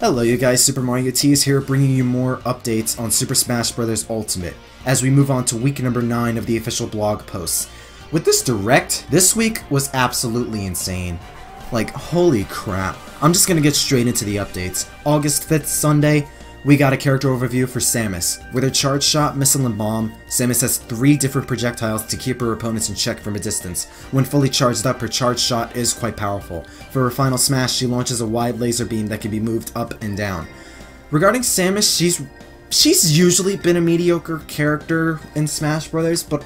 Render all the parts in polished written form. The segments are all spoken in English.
Hello you guys, SuperMarioT is here bringing you more updates on Super Smash Bros. Ultimate as we move on to week number 9 of the official blog posts. With this direct, this week was absolutely insane. Like, holy crap. I'm just gonna get straight into the updates. August 5th, Sunday, we got a character overview for Samus. With her charge shot, missile, and bomb, Samus has 3 different projectiles to keep her opponents in check from a distance. When fully charged up, her charge shot is quite powerful. For her final smash, she launches a wide laser beam that can be moved up and down. Regarding Samus, she's usually been a mediocre character in Smash Bros., but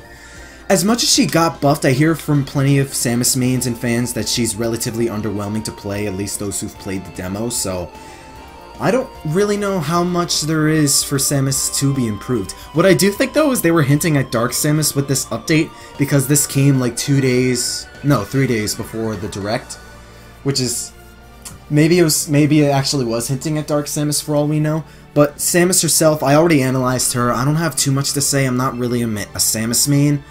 as much as she got buffed, I hear from plenty of Samus mains and fans that she's relatively underwhelming to play, at least those who've played the demo, so I don't really know how much there is for Samus to be improved. What I do think though is they were hinting at Dark Samus with this update, because this came like 3 days before the direct, which is maybe it actually was hinting at Dark Samus for all we know. But Samus herself, I already analyzed her. I don't have too much to say. I'm not really a Samus main,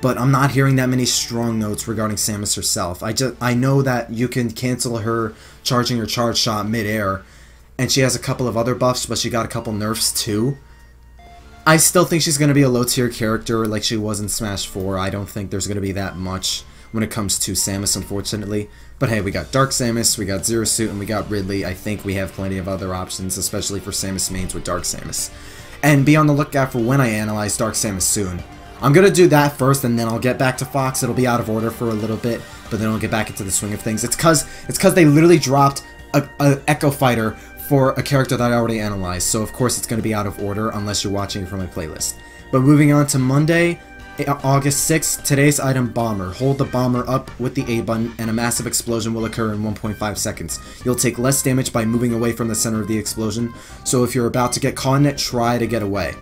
but I'm not hearing that many strong notes regarding Samus herself. I know that you can cancel her charging her charge shot mid-air, and she has a couple of other buffs, but she got a couple nerfs too. I still think she's going to be a low-tier character like she was in Smash 4. I don't think there's going to be that much when it comes to Samus, unfortunately. But hey, we got Dark Samus, we got Zero Suit, and we got Ridley. I think we have plenty of other options, especially for Samus mains with Dark Samus. And be on the lookout for when I analyze Dark Samus soon. I'm going to do that first, and then I'll get back to Fox. It'll be out of order for a little bit, but then I'll get back into the swing of things. It's cause they literally dropped a Echo Fighter for a character that I already analyzed, so of course it's going to be out of order unless you're watching it from my playlist. But moving on to Monday, August 6th, today's item, Bomber. Hold the Bomber up with the A button and a massive explosion will occur in 1.5 seconds. You'll take less damage by moving away from the center of the explosion, so if you're about to get caught in it, try to get away.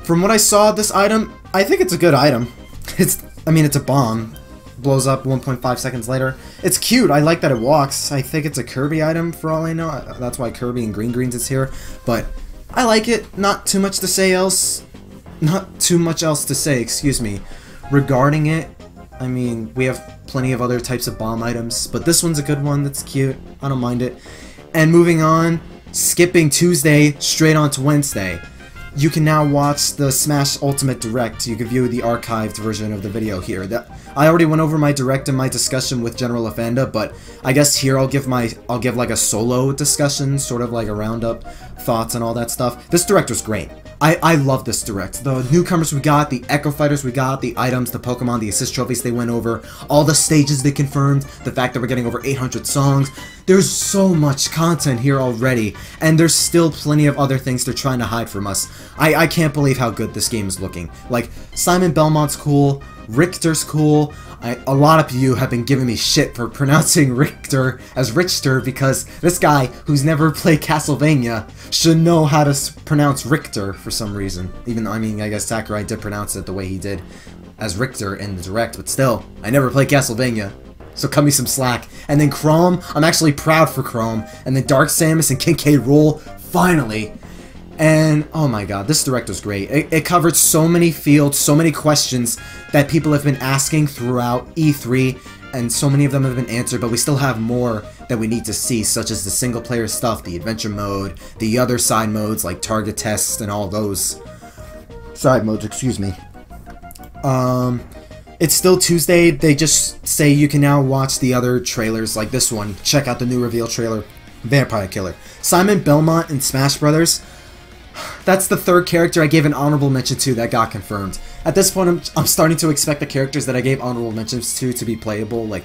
From what I saw of this item, I think it's a good item. It's a bomb. Blows up 1.5 seconds later. It's cute. I like that it walks. I think it's a Kirby item for all I know. That's why Kirby and Green Greens is here. But I like it. Not too much to say else. Not too much else to say, excuse me. Regarding it, I mean, we have plenty of other types of bomb items, but this one's a good one. That's cute. I don't mind it. And moving on, skipping Tuesday, straight on to Wednesday. You can now watch the Smash Ultimate Direct. You can view the archived version of the video here. I already went over my direct in my discussion with General Offenda, but I guess here I'll give like a solo discussion, sort of like a roundup, thoughts and all that stuff. This direct was great. I love this direct. The newcomers we got, the Echo Fighters we got, the items, the Pokemon, the assist trophies they went over, all the stages they confirmed, the fact that we're getting over 800 songs. There's so much content here already, and there's still plenty of other things they're trying to hide from us. I can't believe how good this game is looking. Like, Simon Belmont's cool, Richter's cool. A lot of you have been giving me shit for pronouncing Richter as Richter because this guy who's never played Castlevania should know how to pronounce Richter for some reason. Even though, I guess Sakurai did pronounce it the way he did as Richter in the direct, but still, I never played Castlevania, so cut me some slack. And then Chrome, I'm actually proud for Chrome. And then Dark Samus and King K. Rool, finally. And, oh my god, this direct was great. It covered so many fields, so many questions that people have been asking throughout E3, and so many of them have been answered, but we still have more that we need to see, such as the single-player stuff, the adventure mode, the other side modes like target tests and all those side modes, excuse me. It's still Tuesday. They just say you can now watch the other trailers like this one. Check out the new reveal trailer, Vampire Killer. Simon Belmont in Smash Bros. That's the third character I gave an honorable mention to that got confirmed. At this point, I'm starting to expect the characters that I gave honorable mentions to be playable. Like,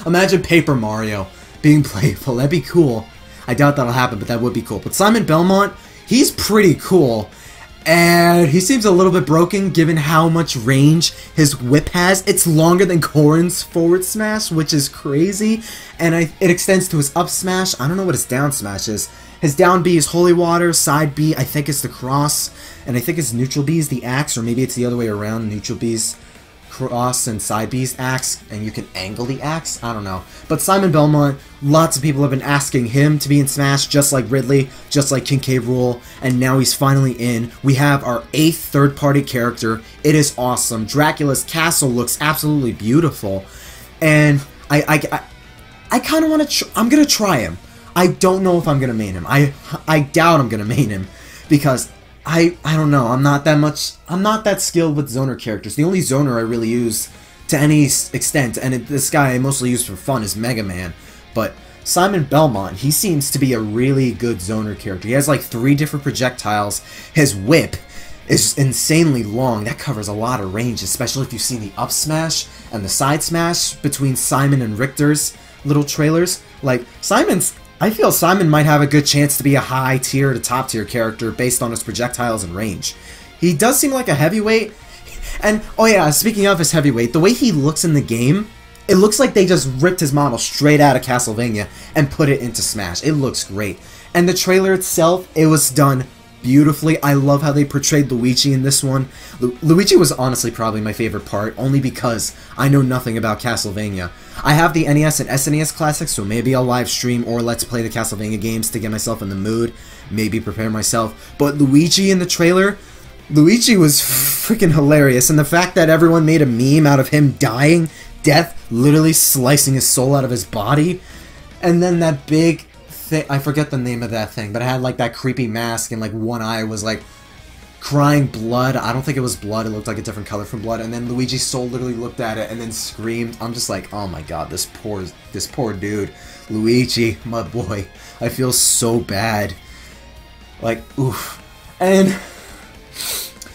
imagine Paper Mario being playable. That'd be cool. I doubt that'll happen, but that would be cool. But Simon Belmont, he's pretty cool. And he seems a little bit broken given how much range his whip has. It's longer than Corrin's forward smash, which is crazy. And it extends to his up smash. I don't know what his down smash is. His down B is Holy Water, side B I think is the cross, and I think his neutral B is the axe, or maybe it's the other way around, neutral B's cross and side B's axe, and you can angle the axe? I don't know. But Simon Belmont, lots of people have been asking him to be in Smash, just like Ridley, just like King K. Rool, and now he's finally in. We have our 8th third-party character. It is awesome. Dracula's castle looks absolutely beautiful, and I kind of want to. I'm gonna try him. I don't know if I'm gonna main him. I doubt I'm gonna main him because I don't know. I'm not that skilled with zoner characters. The only zoner I really use to any extent, and this guy I mostly use for fun, is Mega Man. But Simon Belmont, he seems to be a really good zoner character. He has like 3 different projectiles. His whip is insanely long. That covers a lot of range, especially if you see the up smash and the side smash between Simon and Richter's little trailers. Like, I feel Simon might have a good chance to be a high tier to top tier character based on his projectiles and range. He does seem like a heavyweight, and oh yeah, speaking of his heavyweight, the way he looks in the game, it looks like they just ripped his model straight out of Castlevania and put it into Smash. It looks great. And the trailer itself, it was done beautifully. I love how they portrayed Luigi in this one. Luigi was honestly probably my favorite part, only because I know nothing about Castlevania. I have the NES and SNES classics, so maybe I'll live stream or let's play the Castlevania games to get myself in the mood, maybe prepare myself. But Luigi in the trailer, Luigi was freaking hilarious, and the fact that everyone made a meme out of him dying, death literally slicing his soul out of his body, and then that big thing, I forget the name of that thing, but it had like that creepy mask and like one eye was like crying blood. I don't think it was blood, it looked like a different color from blood, and then Luigi's soul literally looked at it and then screamed. I'm just like, oh my god, this poor dude. Luigi, my boy. I feel so bad. Like, oof. And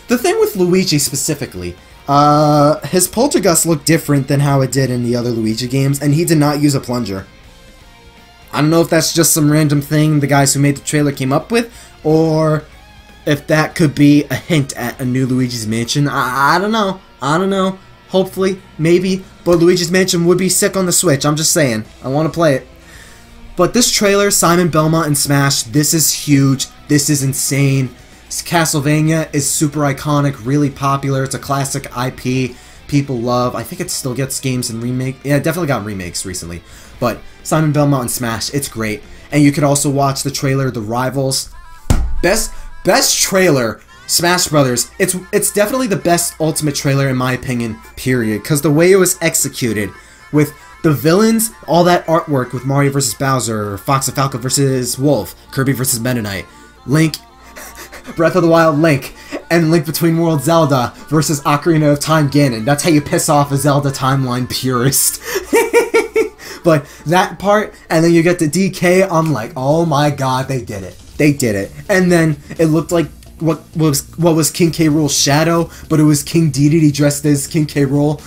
the thing with Luigi specifically, his Poltergust looked different than how it did in the other Luigi games, and he did not use a plunger. I don't know if that's just some random thing the guys who made the trailer came up with, or if that could be a hint at a new Luigi's Mansion. I don't know. I don't know. Hopefully, maybe, but Luigi's Mansion would be sick on the Switch. I'm just saying. I want to play it. But this trailer, Simon Belmont and Smash, this is huge. This is insane. Castlevania is super iconic, really popular. It's a classic IP people love. I think it still gets games and remakes. Yeah, it definitely got remakes recently. But Simon Belmont and Smash, it's great. And you could also watch the trailer, The Rivals. Best trailer, Smash Brothers. It's definitely the best Ultimate trailer in my opinion, period. Because the way it was executed, with the villains, all that artwork with Mario vs. Bowser, Fox and Falco vs. Wolf, Kirby vs. Meta Knight, Link, Breath of the Wild Link, and Link Between Worlds Zelda versus Ocarina of Time Ganon. That's how you piss off a Zelda timeline purist. But that part, and then you get to DK, I'm like, oh my god, they did it. They did it. And then it looked like what was King K. Rool's shadow, but it was King Dedede dressed as King K. Rool.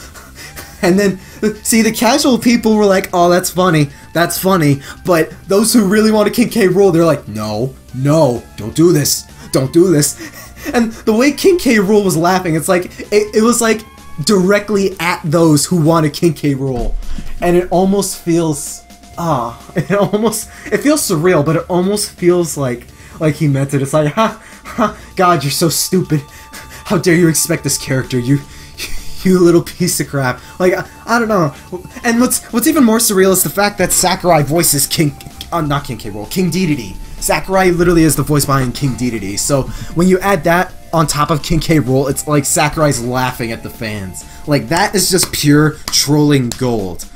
And then, see, the casual people were like, oh, that's funny, but those who really wanted King K. Rool, they're like, no, don't do this, don't do this. And the way King K. Rool was laughing, it's like, it was like directly at those who wanted King K. Rool. And it almost feels, it feels surreal, but it almost feels like he meant it. It's like, God, you're so stupid. How dare you expect this character, you little piece of crap. Like, I don't know. And what's even more surreal is the fact that Sakurai voices not King K. Rool, King Dedede. Sakurai literally is the voice behind King Dedede. So when you add that on top of King K. Rool, it's like Sakurai's laughing at the fans. Like, that is just pure trolling gold.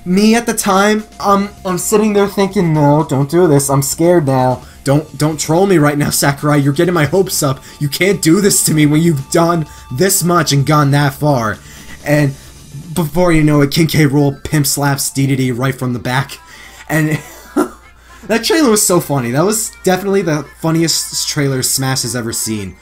Me at the time, I'm sitting there thinking, no, don't do this. I'm scared now. Don't troll me right now, Sakurai. You're getting my hopes up. You can't do this to me when you've done this much and gone that far. And before you know it, King K. Rool pimp slaps Dedede right from the back. And that trailer was so funny. That was definitely the funniest trailer Smash has ever seen.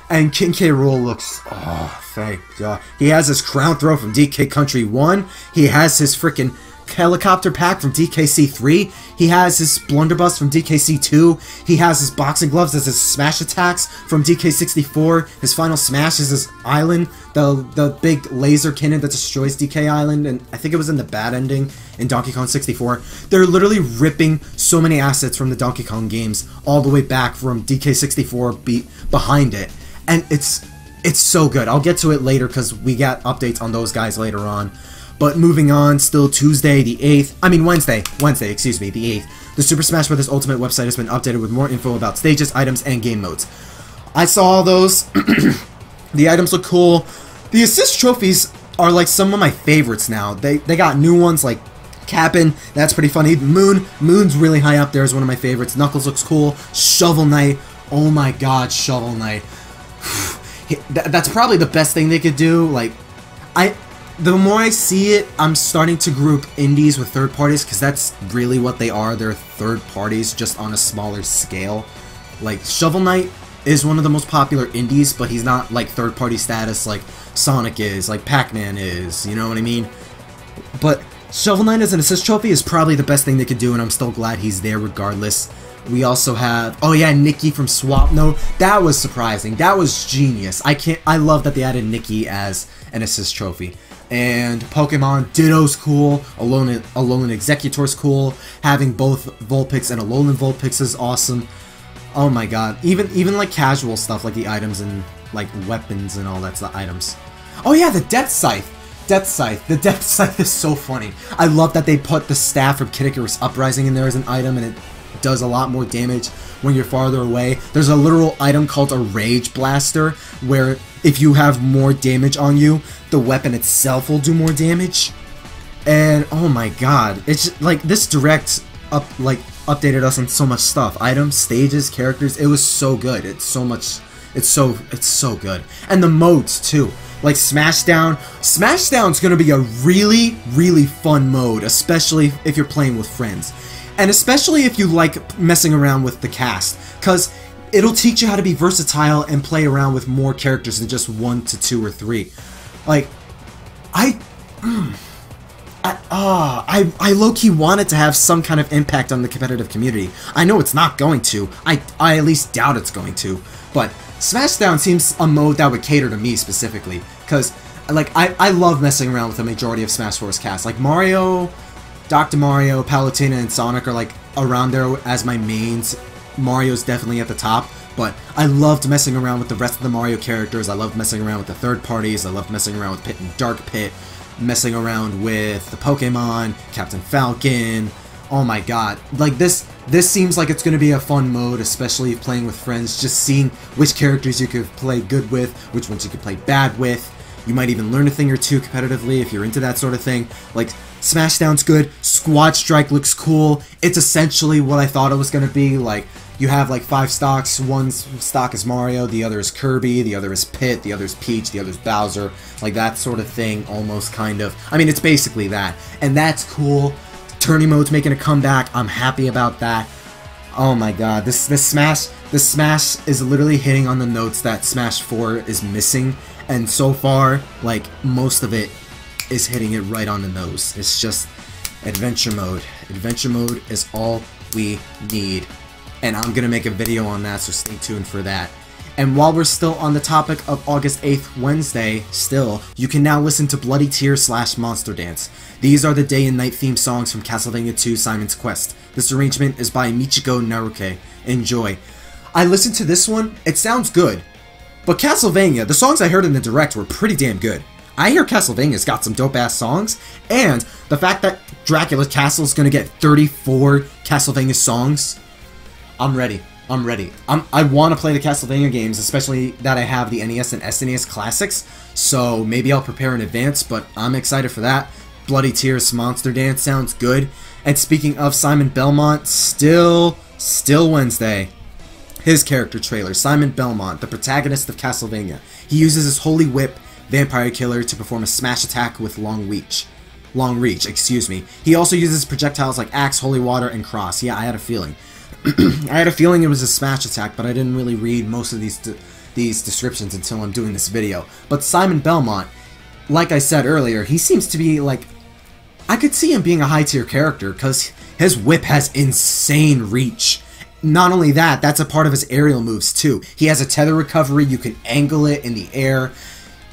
And King K. Rool looks, oh, thank God. He has his crown throw from DK Country 1. He has his freaking helicopter pack from DKC 3. He has his blunderbuss from DKC 2. He has his boxing gloves as his smash attacks from DK64. His final smash is his island, the big laser cannon that destroys DK Island, and I think it was in the bad ending in Donkey Kong 64. They're literally ripping so many assets from the Donkey Kong games all the way back from DK64 behind it. And it's so good. I'll get to it later because we got updates on those guys later on. But moving on, still Tuesday the 8th, Wednesday, excuse me, the 8th, the Super Smash Bros. Ultimate website has been updated with more info about stages, items, and game modes. I saw all those. The items look cool. The assist trophies are like some of my favorites now. They got new ones like Cap'n, that's pretty funny. Moon's really high up there as one of my favorites. Knuckles looks cool. Shovel Knight, oh my god, Shovel Knight. That's probably the best thing they could do. Like, the more I see it, I'm starting to group indies with third parties, because that's really what they are. They're third parties, just on a smaller scale. Like, Shovel Knight is one of the most popular indies, but he's not like third party status like Sonic is, like Pac-Man is, you know what I mean? But Shovel Knight as an assist trophy is probably the best thing they could do, and I'm still glad he's there regardless. We also have, oh yeah, Nikki from Swap. No, that was surprising. That was genius. I love that they added Nikki as an assist trophy. And Pokemon, Ditto's cool, Alolan Executor's cool, having both Vulpix and Alolan Vulpix is awesome. Oh my god, even like casual stuff like the items and like weapons and all that's the items. Oh yeah, the Death Scythe! The Death Scythe is so funny. I love that they put the staff from Kid Icarus Uprising in there as an item, and it does a lot more damage when you're farther away. There's a literal item called a Rage Blaster, where if you have more damage on you, the weapon itself will do more damage. And oh my god, it's just, like, this direct updated us on so much stuff. Items, stages, characters, it was so good. It's so good. And the modes too. Like Smashdown. Smashdown's gonna be a really, really fun mode, especially if you're playing with friends. And especially if you like messing around with the cast, because it'll teach you how to be versatile and play around with more characters than just 1 to 2 or 3. Like, I low-key want it to have some kind of impact on the competitive community. I know it's not going to. I at least doubt it's going to. But Smashdown seems a mode that would cater to me specifically, because like I love messing around with the majority of Smash Bros. Cast. Like Mario, Dr. Mario, Palutena, and Sonic are like around there as my mains. Mario's definitely at the top, but I loved messing around with the rest of the Mario characters. I loved messing around with the third parties. I loved messing around with Pit and Dark Pit, messing around with the Pokemon, Captain Falcon. Oh my god, like this seems like it's going to be a fun mode, especially if playing with friends, just seeing which characters you could play good with, which ones you could play bad with. You might even learn a thing or two competitively if you're into that sort of thing. Like, Smashdown's good, Squad Strike looks cool, it's essentially what I thought it was going to be. Like, you have like 5 stocks, one stock is Mario, the other is Kirby, the other is Pit, the other is Peach, the other is Bowser, like that sort of thing, almost, kind of. I mean, it's basically that, and that's cool. Tourney mode's making a comeback, I'm happy about that. Oh my god, this Smash is literally hitting on the notes that Smash 4 is missing, and so far, like, most of it is hitting it right on the nose. It's just adventure mode. Adventure mode is all we need. And I'm gonna make a video on that, so stay tuned for that. And while we're still on the topic of August 8th, Wednesday, you can now listen to Bloody Tears / Monster Dance. These are the day and night theme songs from Castlevania II Simon's Quest. This arrangement is by Michiko Naruke. Enjoy. I listened to this one, it sounds good. But Castlevania, the songs I heard in the direct were pretty damn good. I hear Castlevania's got some dope-ass songs, and the fact that Dracula's Castle is gonna get 34 Castlevania songs, I'm ready. I'm ready. I want to play the Castlevania games, especially that I have the NES and SNES classics, so maybe I'll prepare in advance, but I'm excited for that. Bloody Tears Monster Dance sounds good. And speaking of Simon Belmont, still Wednesday. His character trailer, Simon Belmont, the protagonist of Castlevania. He uses his Holy Whip, Vampire Killer, to perform a smash attack with long reach, excuse me. He also uses projectiles like Axe, Holy Water, and Cross. Yeah, I had a feeling. I had a feeling it was a smash attack, but I didn't really read most of these descriptions until I'm doing this video. But Simon Belmont, like I said earlier, he seems to be like, I could see him being a high tier character because his whip has insane reach. Not only that, that's a part of his aerial moves too. He has a tether recovery, you can angle it in the air.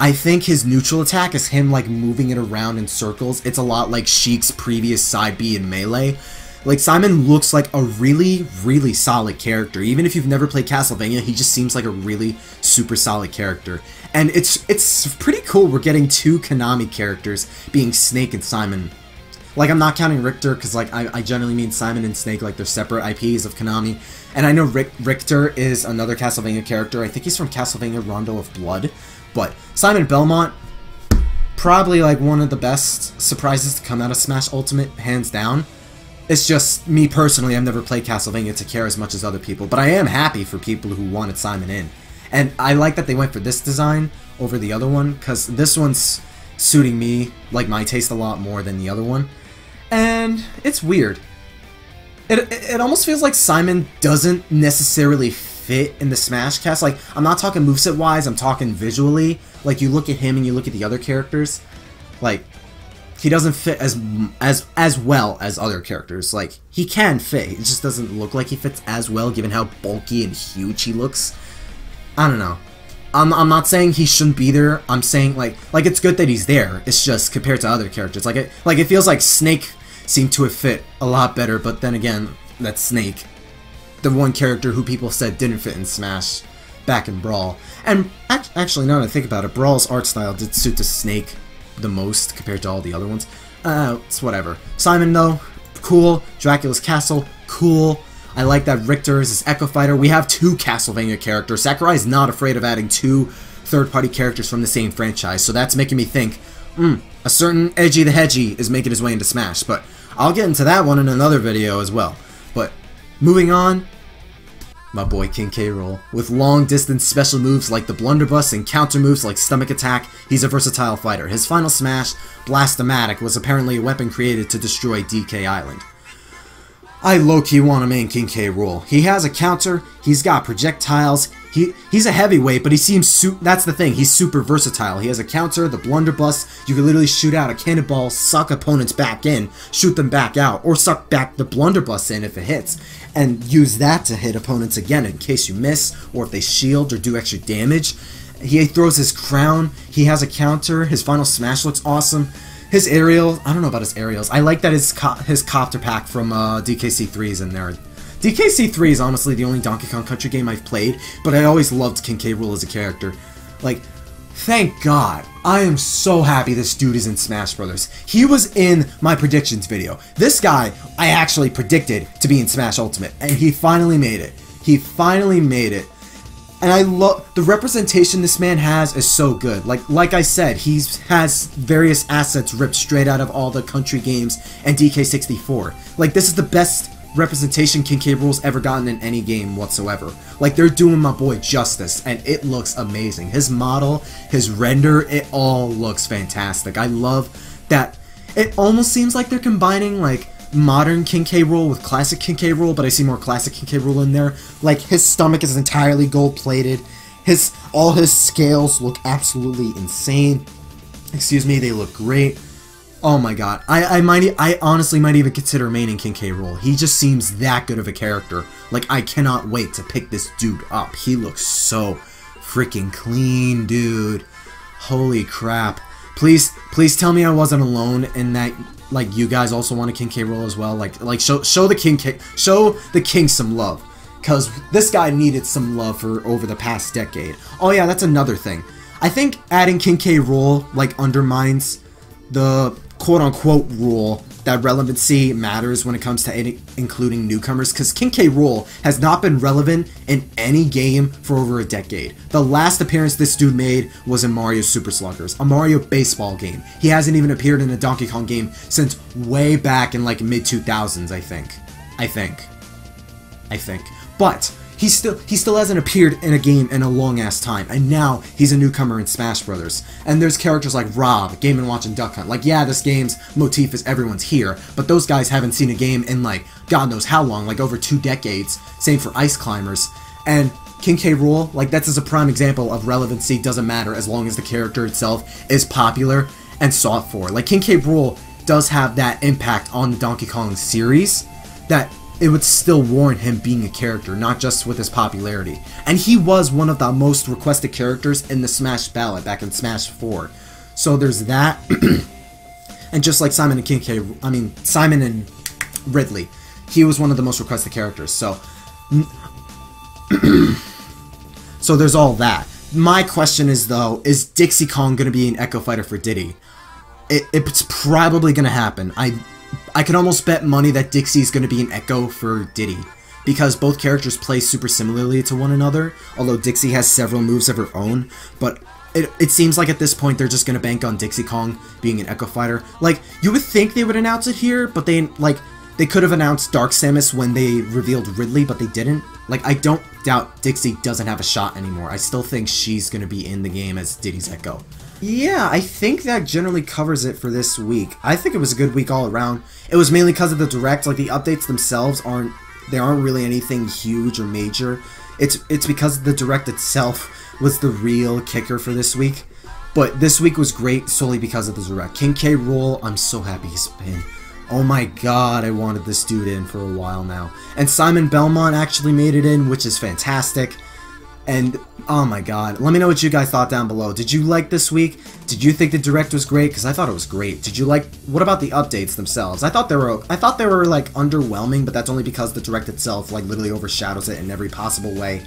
I think his neutral attack is him like moving it around in circles. It's a lot like Sheik's previous side B in Melee. Like, Simon looks like a really, really solid character. Even if you've never played Castlevania, he just seems like a really super solid character. And it's pretty cool we're getting 2 Konami characters, being Snake and Simon. Like, I'm not counting Richter, because, like, I generally mean Simon and Snake, like, they're separate IPs of Konami. And I know Richter is another Castlevania character. I think he's from Castlevania Rondo of Blood. But Simon Belmont, probably like one of the best surprises to come out of Smash Ultimate, hands down. It's just, me personally, I've never played Castlevania to care as much as other people, but I am happy for people who wanted Simon in. And I like that they went for this design over the other one, because this one's suiting me, like my taste, a lot more than the other one. And it's weird. It almost feels like Simon doesn't necessarily fit in the Smash cast. Like, I'm not talking moveset wise, I'm talking visually. Like, you look at him and you look at the other characters, like, he doesn't fit as well as other characters. Like, he can fit, it just doesn't look like he fits as well given how bulky and huge he looks. I don't know. I'm not saying he shouldn't be there. I'm saying like it's good that he's there. It's just compared to other characters, like it feels like Snake seemed to have fit a lot better. But then again, that's Snake, the one character who people said didn't fit in Smash back in Brawl. And actually, now that I think about it, Brawl's art style did suit the Snake the most compared to all the other ones. It's whatever. Simon though, cool. Dracula's Castle, cool. I like that Richter is his Echo Fighter. We have 2 Castlevania characters. Sakurai is not afraid of adding 2 third-party characters from the same franchise, so that's making me think, a certain Edgy the Hedgy is making his way into Smash, but I'll get into that one in another video as well. But moving on, my boy King K. Rool. With long-distance special moves like the Blunderbuss and counter moves like Stomach Attack, he's a versatile fighter. His final smash, Blast-O-Matic, was apparently a weapon created to destroy DK Island. I low-key want to main King K. Rool. He has a counter, he's got projectiles, he's a heavyweight, but he seems that's the thing, he's super versatile. He has a counter, the Blunderbuss, you can literally shoot out a cannonball, suck opponents back in, shoot them back out, or suck back the Blunderbuss in if it hits, and use that to hit opponents again in case you miss, or if they shield or do extra damage. He throws his crown, he has a counter, his final smash looks awesome. His aerial, I don't know about his aerials. I like that his copter pack from DKC3 is in there. DKC3 is honestly the only Donkey Kong Country game I've played, but I always loved King K. Rool as a character. Like, thank God. I am so happy this dude is in Smash Brothers. He was in my predictions video. This guy, I actually predicted to be in Smash Ultimate, and he finally made it. He finally made it. And I love the representation this man has is so good. Like I said, he has various assets ripped straight out of all the country games and DK64. Like, this is the best representation King K. Rool's ever gotten in any game whatsoever. Like, they're doing my boy justice, and it looks amazing. His model, his render, it all looks fantastic. I love that. It almost seems like they're combining like modern King K. Rool with classic King K. Rool, but I see more classic King K. Rool in there. Like, his stomach is entirely gold plated. All his scales look absolutely insane. Excuse me, they look great. Oh my god, I honestly might even consider maining King K. Rool. He just seems that good of a character. Like, I cannot wait to pick this dude up. He looks so freaking clean, dude. Holy crap. Please tell me I wasn't alone in that. Like, you guys also want a King K. Rool as well. Like show the king some love, cause this guy needed some love for over the past decade. Oh yeah, that's another thing. I think adding King K. Rool like undermines the quote-unquote rule that relevancy matters when it comes to including newcomers, because King K. Rool has not been relevant in any game for over a decade. The last appearance this dude made was in Mario Super Sluggers, a Mario baseball game. He hasn't even appeared in a Donkey Kong game since way back in like mid-2000s, I think. But he still hasn't appeared in a game in a long-ass time, and now he's a newcomer in Smash Brothers. And there's characters like Rob, Game & Watch, and Duck Hunt. Like, yeah, this game's motif is everyone's here, but those guys haven't seen a game in, like, God knows how long, like over 2 decades. Same for Ice Climbers. And King K. Rool, like, that's just a prime example of relevancy doesn't matter as long as the character itself is popular and sought for. Like, King K. Rool does have that impact on the Donkey Kong series that it would still warrant him being a character, not just with his popularity. And he was one of the most requested characters in the Smash ballot back in Smash 4. So there's that. And just like Simon and Ridley, he was one of the most requested characters. So so there's all that. My question is, though, is Dixie Kong going to be an Echo Fighter for Diddy? It's probably going to happen. I could almost bet money that Dixie's going to be an Echo for Diddy, because both characters play super similarly to one another, although Dixie has several moves of her own, but it seems like at this point they're just gonna bank on Dixie Kong being an Echo Fighter. Like, you would think they would announce it here, but they could have announced Dark Samus when they revealed Ridley, but they didn't. Like, I don't doubt Dixie doesn't have a shot anymore. I still think she's gonna be in the game as Diddy's Echo. Yeah, I think that generally covers it for this week. I think it was a good week all around. It was mainly because of the Direct. Like, the updates themselves aren't really anything huge or major. It's because the Direct itself was the real kicker for this week. But this week was great solely because of the Direct. King K. Rool, I'm so happy he's been. Oh my god, I wanted this dude in for a while now. And Simon Belmont actually made it in, which is fantastic. And, oh my god, let me know what you guys thought down below. Did you like this week? Did you think the Direct was great? Because I thought it was great. Did you like, what about the updates themselves? I thought they were like underwhelming, but that's only because the Direct itself like literally overshadows it in every possible way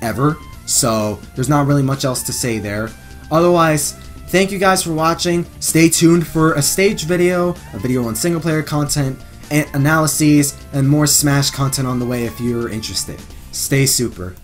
ever. So, there's not really much else to say there. Otherwise, thank you guys for watching. Stay tuned for a stage video, a video on single player content, and analyses, and more Smash content on the way if you're interested. Stay super.